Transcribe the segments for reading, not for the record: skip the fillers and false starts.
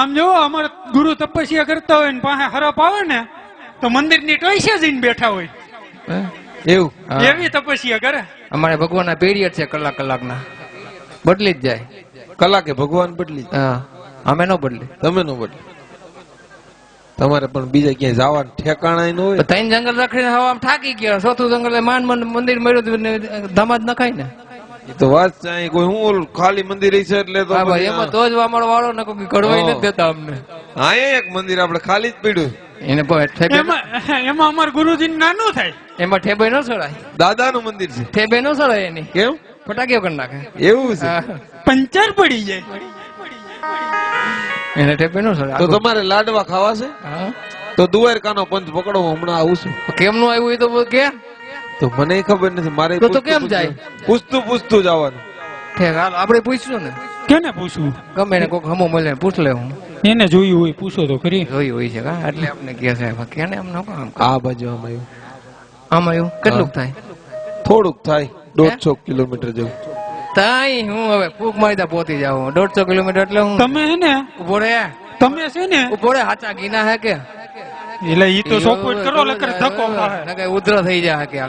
આમ જો અમારા ગુરુ તપસ્યા કરતા હોય ને પાસે હરપ આવે ને તો મંદિર ની ટોઈસે જઈને બેઠા હોય એવું એવી તપસ્યા કરે. અમારે ભગવાનના પીરિયડ છે કલાકના બદલી જ જાય. કલાકે ભગવાન બદલી જાય. હા અમે નો બદલી. તમે નો બદલી. તમારે પણ બીજા ક્યાંય જવાનું ઠેકાણા ન હોય. ત્રણ જંગલ રખડીને હવે આમ થાકી ગયો. ચોથું જંગલ માંડ મંદિર મળ્યું ધમાજ નખાય ને. એ તો વાત છે. કોઈ હું ખાલી મંદિર છે એટલે તો એમાં તો જ અમારો વાળો ને કોઈ ઘડવાઈ નથી દેતા અમને. હા એક મંદિર આપણે ખાલી જ પડ્યું એને એમાં અમારા ગુરુજી નાનું થાય. એમાં ઠેબે ન ચડાય. દાદાનું મંદિર છે. ઠેબે ન ચડાય એની. કેમ? ફટાકીઓ કરી નાખે. એવું છે. પંચર પડી જાય એને ઠેબે ન ચડાય. તો તમારે લાડવા ખાવા છે તો દ્વારકાનો પંથ પકડો. હમણાં આવું છું. કેમ નું આવ્યું એ તો કે તો મને ખબર નથી. મારે તો કેમ જાય? પૂછતું જવાનું. આપડે પૂછશું ને. કેને પૂછવું? ગમે ને કોઈક હમો મળે પૂછ લે. હું એને જોયું હોય પૂછો તો ખરી. જોયું હોય છે કા એટલે આપણે કે છે કેને એમ ન આ બાજુ આમ આવ્યું. આમ આવ્યું કેટલું થાય? થોડુંક થાય 150 કિલોમીટર જેવું. તાઈ હું હવે ફૂક મારી પહોંચી જાઉં. 150 કિલોમીટર એટલે હું. તમે હે ને ઉભો રે. તમે છે ને ઉભો રે. હાચા ગીના હે કે એટલે ઈ તો સપોર્ટ કરો લકર ધક્કો ખાય નકે ઉધર થઈ જાય કે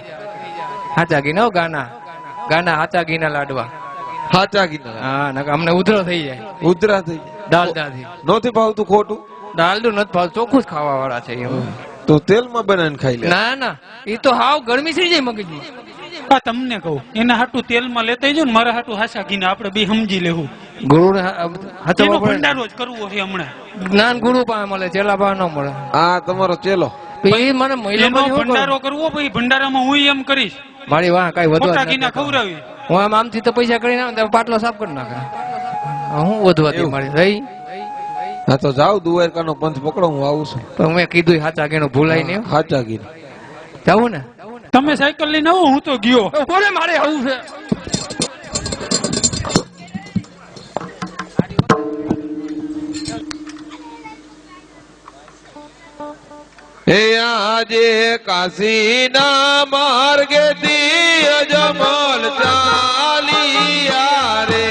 હાચા ગીના ગાના હાચા ગીના લાડવા. હાચા ગીના. હા નકે અમને ઉધર થઈ જાય. ઉધરા થઈ જાય. દાલદાથી નોથી ભાવતું ખોટું. દાલડું નથી ભાવતું. ચોખ્ખું જ ખાવા વાળા છે એમ. તો તેલમાં બનાવીને ખાઈ લે. ના એ તો હાવ ગરમી થઈ જાય મગજની. આ તમને કહું એના હાટું તેલમાં લેતા જો ને મારા હાટું હાસા ઘીના આપણે બે સમજી લેવું. ગુરુ એનો ભંડારો જ કરવો છે હમણાં. જ્ઞાન ગુરુ પાસે મળે ચેલા પાસે ન મળે. આ તમારો ચેલો. એનો ભંડારો કરવો પછી ભંડારામાં હું એમ કરીશ. મારી વાહ કઈ વધવા ઘીના ખવડાવી. હું આમથી તો પૈસા કરીને આવે પાટલો સાફ કરી નાખે. હું વધવાથી મારી રહી. હા તો જાવ દ્વારકાનો પંથ પકડો. હું આવું છું. પણ મેં કીધું હાચા ઘીનું ભૂલાય નહીં. હાચા ઘી જાવું ને. તમે સાયકલ લઈને આવો હું તો ગયો. કોને મારે આવું છે? હે આજે કાશીના માર્ગેથી અજમલ ચાલિયા રે.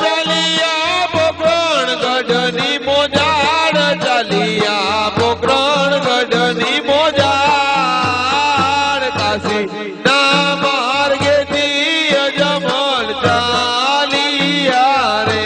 ચાલિયા પોકરણ ગઢની મોજાડ. ચાલિયા પોકરણ ગઢની મોજાડ. કાશી ના માર્ગેથી અજમલ ચાલિયા રે.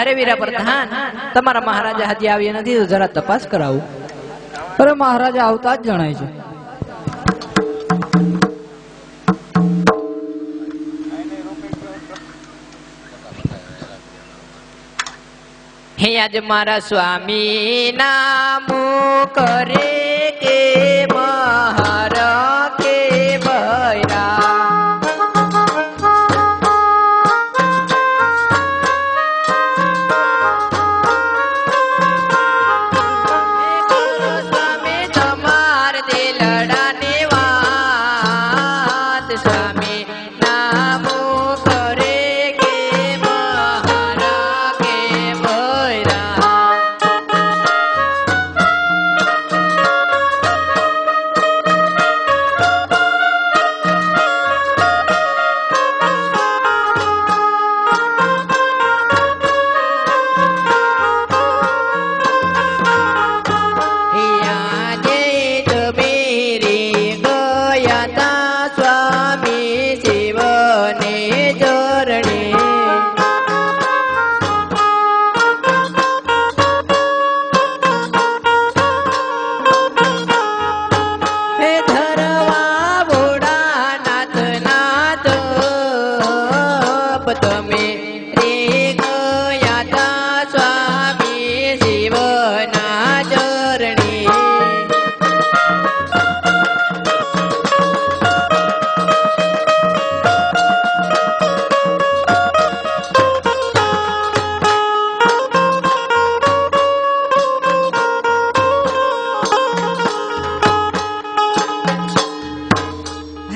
અરે વીરા પ્રધાન, તમારા મહારાજા હજી આવ્યા નથી તો જરા તપાસ કરાવું. અરે મહારાજા આવતા જ જણાય છે. હે આજ મારા સ્વામી નામ કરે કે મહાર કે ભૈરા.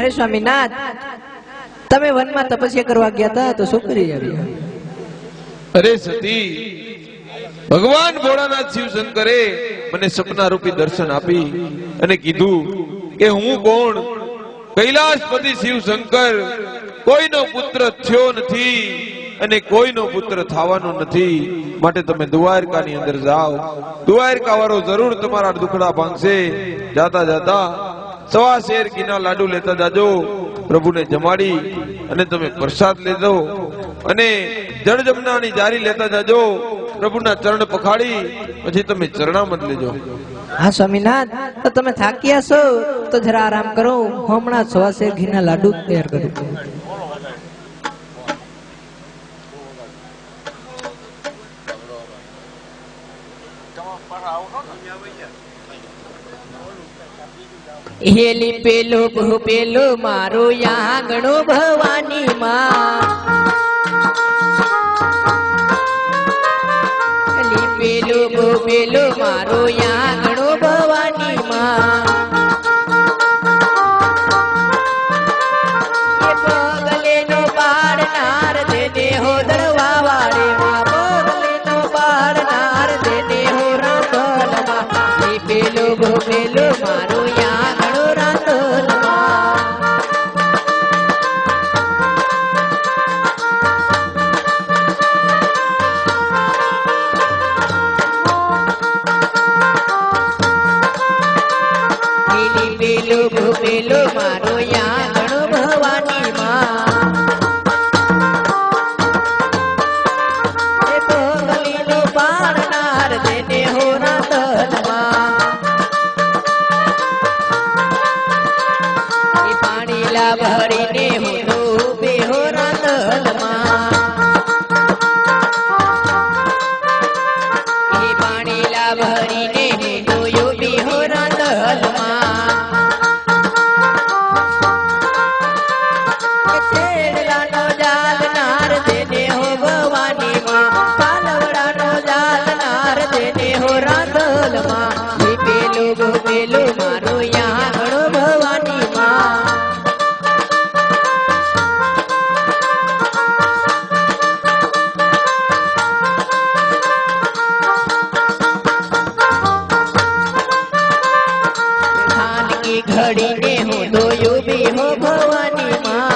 અરે સ્વામીનાથ, તમે વનમાં તપસ્યા કરવા ગયા હતા તો શું કરી આવ્યા? અરે સતી, ભગવાન ભોળાનાથ શિવ શંકરે મને સપના રૂપી દર્શન આપી અને કીધું કે હું કોણ, કૈલાસપતિ શિવ શંકર કોઈનો પુત્ર થયો નથી અને કોઈનો પુત્ર થવાનો નથી, માટે તમે દ્વારકાની અંદર જાઓ. દ્વારકા વાળો જરૂર તમારા દુખડા ભાંગશે. જાતા જાતા 1.25 શેર ઘીના લાડુ લેતા જાજો, પ્રભુને જમાડી અને તમે પ્રસાદ લેજો અને જળ જમનાની જારી લેતા જાજો, પ્રભુના ચરણ પખાડી પછી તમે ચરણામત લેજો. હા સ્વામીનાથ, તો તમે થાક્યા છો તો જરા આરામ કરો. હું હમણાં 1.25 શેર ઘીના લાડુ તૈયાર કરું. હેલી પેલો પેલો મારો યાગણો ભવાની માં, હેલી પેલો પેલો મારો યાગણો ભવાની માં, એ પગલેનો પાડનાર દેને હો દળવા વાળે માં, પગલેનો પાડનાર દેને હો રાંધલમાં, એ પેલો મારો યાગણો રાંધલમાં. પેલો મારો યાગણો ભવાની માં, એ પગલીનો પાડનાર દેને હો રાંધલમાં, એ પાણીલા ભરીને હું ડૂબે હો રાંધલમાં, એ પાણીલા ભરીને હું ડૂબે હો રાંધલમાં, છેડલાનો જાલનાર દેને હો ભવાની માં, પાલવડાનો જાલનાર દેને હો રાંધલમાં, એ પેલો મારો યાગણો ભવાની માં. धान की घड़ी ने हो दोयो भी हो भवानी माँ,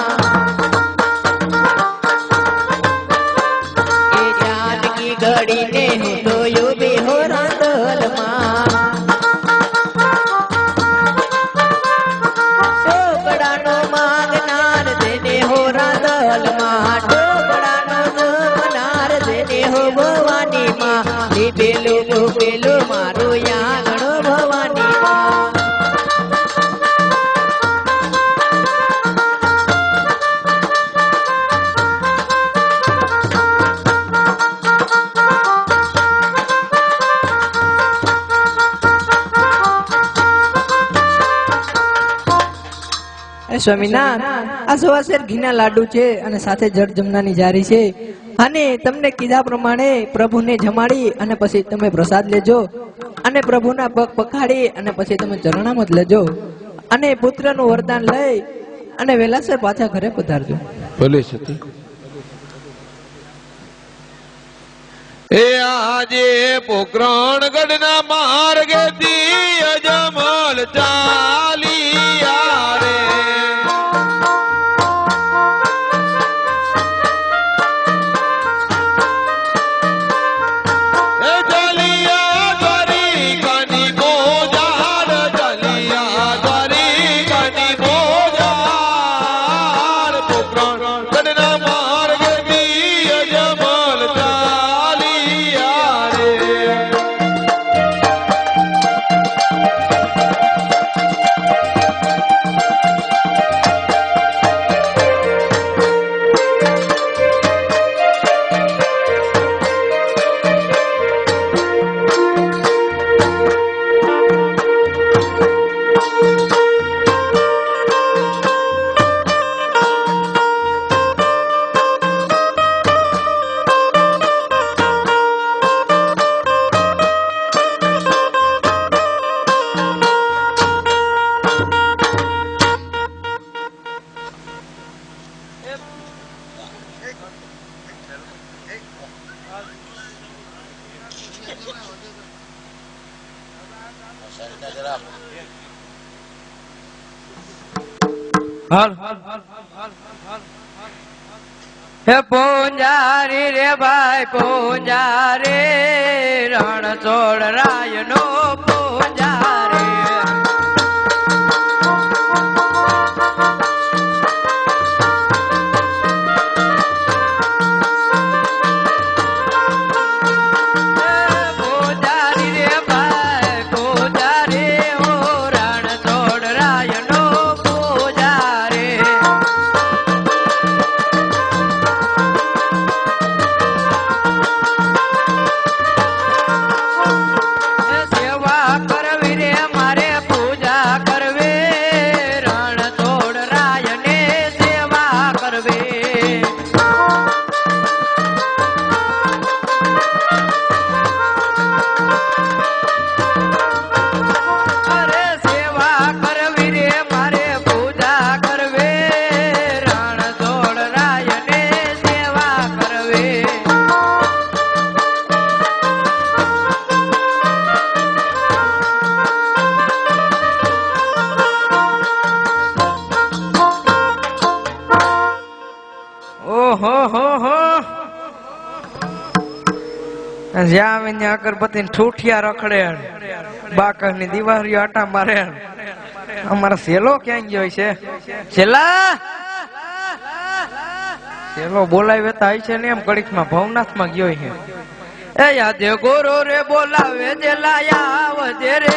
ए धान की घड़ी ने हो दोयो भी हो रांधल माँ, टोकड़ानो मांगनार देने हो रांधल माँ, टोकड़ानो जमनार देने हो भवानी माँ, ए पेलो मारो यागणो भवानी माँ. સ્વામીનાથ, આ 1.25 શેર ઘીના લાડુ છે અને સાથે જળ જમનાની જારી છે, અને તમને કીધા પ્રમાણે પ્રભુને જમાડી અને પછી તમે પ્રસાદ લેજો અને પ્રભુના પગ પખાડી અને પછી તમે ચરણામત લેજો અને પુત્રનું વરદાન લઈ અને વેલાસર પાછા ઘરે પધારજો. ભલે સતી. એ આજે પોકરણ ગઢના માર્ગેથી અજમલ ચાલિયા રે, એ ચાલિયા દ્વારિકાની મોજાર, ચાલિયા દ્વારિકાની મોજાર, પોકરણ ગઢના માર્ગેથી અજમલ ચાલિયા રે. હાલ હે પૂંજારી રે ભાઈ પૂંજારી રણ છોડ રાય નો પૂંજારી જ્યાં આવે ત્યાં અગરબત્તી ઠૂઠિયા રખડે બાકસ ની દિવાળીઓ આટા મારે અમારા સેલો ક્યાં ગયો છે સેલા સેલો બોલાવે તો છે ને એમ કડીક માં ભવનાથ માં ગયો છે એ યાદે ગોરો રે બોલાવે જે લાયા આવજે રે